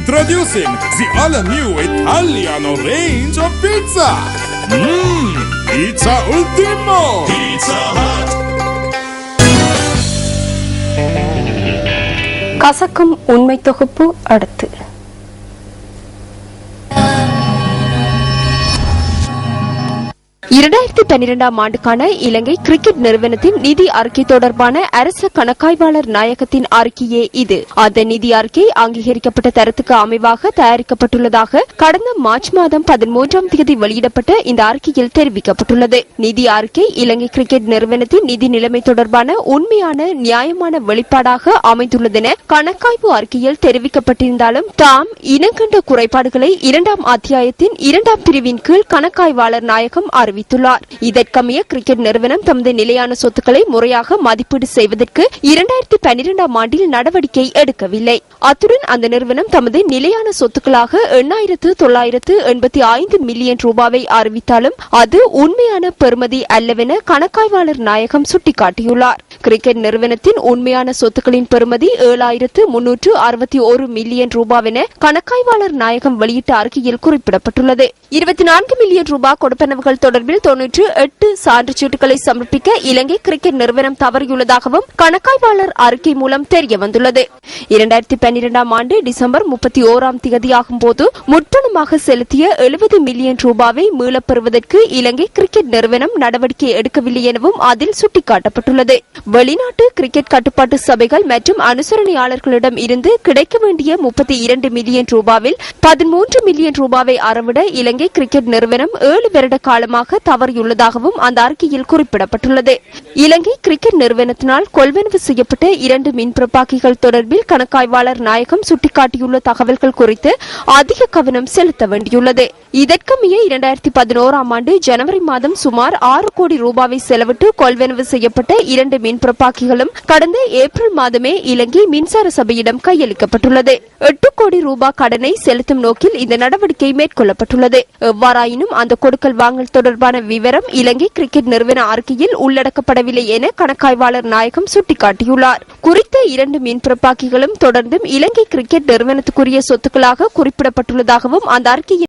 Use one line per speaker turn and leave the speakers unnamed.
Introducing the all-new Italiano range of pizza. Pizza Ultimo. Pizza Hut.
கசக்கும் உண்மை தொகுப்பு அடுத்து. ஆண்டுக்கான இலங்கை கிரிக்கெட் நிறுவனத்தின் நிதி அறிக்கை தொடர்பான அரச கணக்காய்வாளர் நாயகத்தின் அறிக்கையே இது. அந்த நிதி அறிக்கை அங்கீகரிக்கப்பட்ட தரத்துக்கு அமைவாக தயாரிக்கப்பட்டுள்ளதாக கடந்த மார்ச் மாதம் 13ஆம் தேதி வெளியிடப்பட்ட இந்த அறிக்கையில் தெரிவிக்கப்பட்டுள்ளது. நிதி அறிக்கை இலங்கை கிரிக்கெட் நிறுவனத்தின் நிதி நிலைமை தொடர்பான உண்மையான நியாயமான வெளிப்பாடாக அமைந்துள்ளதென கணக்காய்வு அறிக்கையில் தெரிவிக்கப்பட்டிருந்தாலும் தாம் இனங்கண்ட குறைபாடுகளை 2ஆம் அத்தியாயத்தின் 2ஆம் பிரிவின் கீழ் கணக்காய்வாளர் நாயகம் அறிவித்துள்ளார். இதற்கமைய கிரிக்கெட் நிறுவனம் தமது நிலையான சொத்துக்களை முறையாக மதிப்பீடு செய்வதற்கு 2012ஆம் ஆண்டில் நடவடிக்கை எடுக்கவில்லை. அத்துடன் அந்த நிறுவனம் தமது நிலையான சொத்துக்களாக 8,985 மில்லியன் ரூபாவை அறிவித்தாலும் அது உண்மையான பெறுமதி அல்லவென கணக்காய்வாளர் நாயகம் சுட்டிக்காட்டியுள்ளார். கிரிக்கெட் நிறுவனத்தின் உண்மையான சொத்துக்களின் பெறுமதி 7,361 மில்லியன் ரூபாவென கணக்காய்வாளர் நாயகம் வெளியிட்ட அறிக்கையில் குறிப்பிடப்பட்டுள்ளது. 24 மில்லியன் ரூபாய் கொடுப்பனவுகள் தொடர்பில் 98 சான்றுச்சீட்டுகளை சமர்ப்பிக்க இலங்கை கிரிக்கெட் நிறுவனம் தவறியுள்ளதாகவும் கணக்காய்வாளர் அறிக்கை மூலம் தெரியவந்துள்ளது. 2012ஆம் ஆண்டு டிசம்பர் 31ஆம் தேதியாகும் போது முற்பணமாக செலுத்திய 70 மில்லியன் ரூபாவை மீளப் பெறுவதற்கு இலங்கை கிரிக்கெட் நிறுவனம் நடவடிக்கை எடுக்கவில்லை எனவும் அதில் சுட்டிக்காட்டப்பட்டுள்ளது. வெளிநாட்டு கிரிக்கெட் கட்டுப்பாட்டு சபைகள் மற்றும் அனுசரணையாளர்களிடம் இருந்து கிடைக்க வேண்டிய 32 மில்லியன் ரூபாவில் 13 மில்லியன் ரூபாவை அறவிட இலங்கை கிரிக்கெட் நிறுவனம் 7 வருட காலமாக தவறியுள்ளதாகவும் அந்த அறிக்கையில் குறிப்பிடப்பட்டுள்ளது. இலங்கை கிரிக்கெட் நிறுவனத்தினால் கொள்வனவு செய்யப்பட்ட 2 மின்பிறப்பாக்கிகள் தொடர்பில் கணக்காய்வாளர் நாயகம் சுட்டிக்காட்டியுள்ள தகவல்கள் குறித்து அதிக கவனம் செலுத்த வேண்டியுள்ளது. இதற்கமைய 2011ஆம் ஆண்டு ஜனவரி மாதம் சுமார் 6 கோடி ரூபாவை செலவிட்டு கொள்வனவு செய்யப்பட்ட 2 மின்பிறப்பாக்கிகளும் கடந்த ஏப்ரல் மாதமே இலங்கை மின்சார சபையிடம் கையளிக்கப்பட்டுள்ளது. 8 கோடி ரூபாய் கடனை செலுத்தும் நோக்கில் இந்த நடவடிக்கை மேற்கொள்ளப்பட்டுள்ளது. எவ்வாறாயினும் அந்த கொடுக்கல் வாங்கல் தொடர்பான விவரம் இலங்கை கிரிக்கெட் நிறுவன அறிக்கையில் உள்ளடக்கப்படவில்லை என கணக்காய்வாளர் நாயகம் சுட்டிக்காட்டியுள்ளார். குறித்த 2 மின்பிறப்பாக்கிகளும் தொடர்ந்தும் இலங்கை கிரிக்கெட் நிறுவனத்துக்குரிய சொத்துக்களாக குறிப்பிடப்பட்டுள்ளதாகவும் அந்த அறிக்கையில்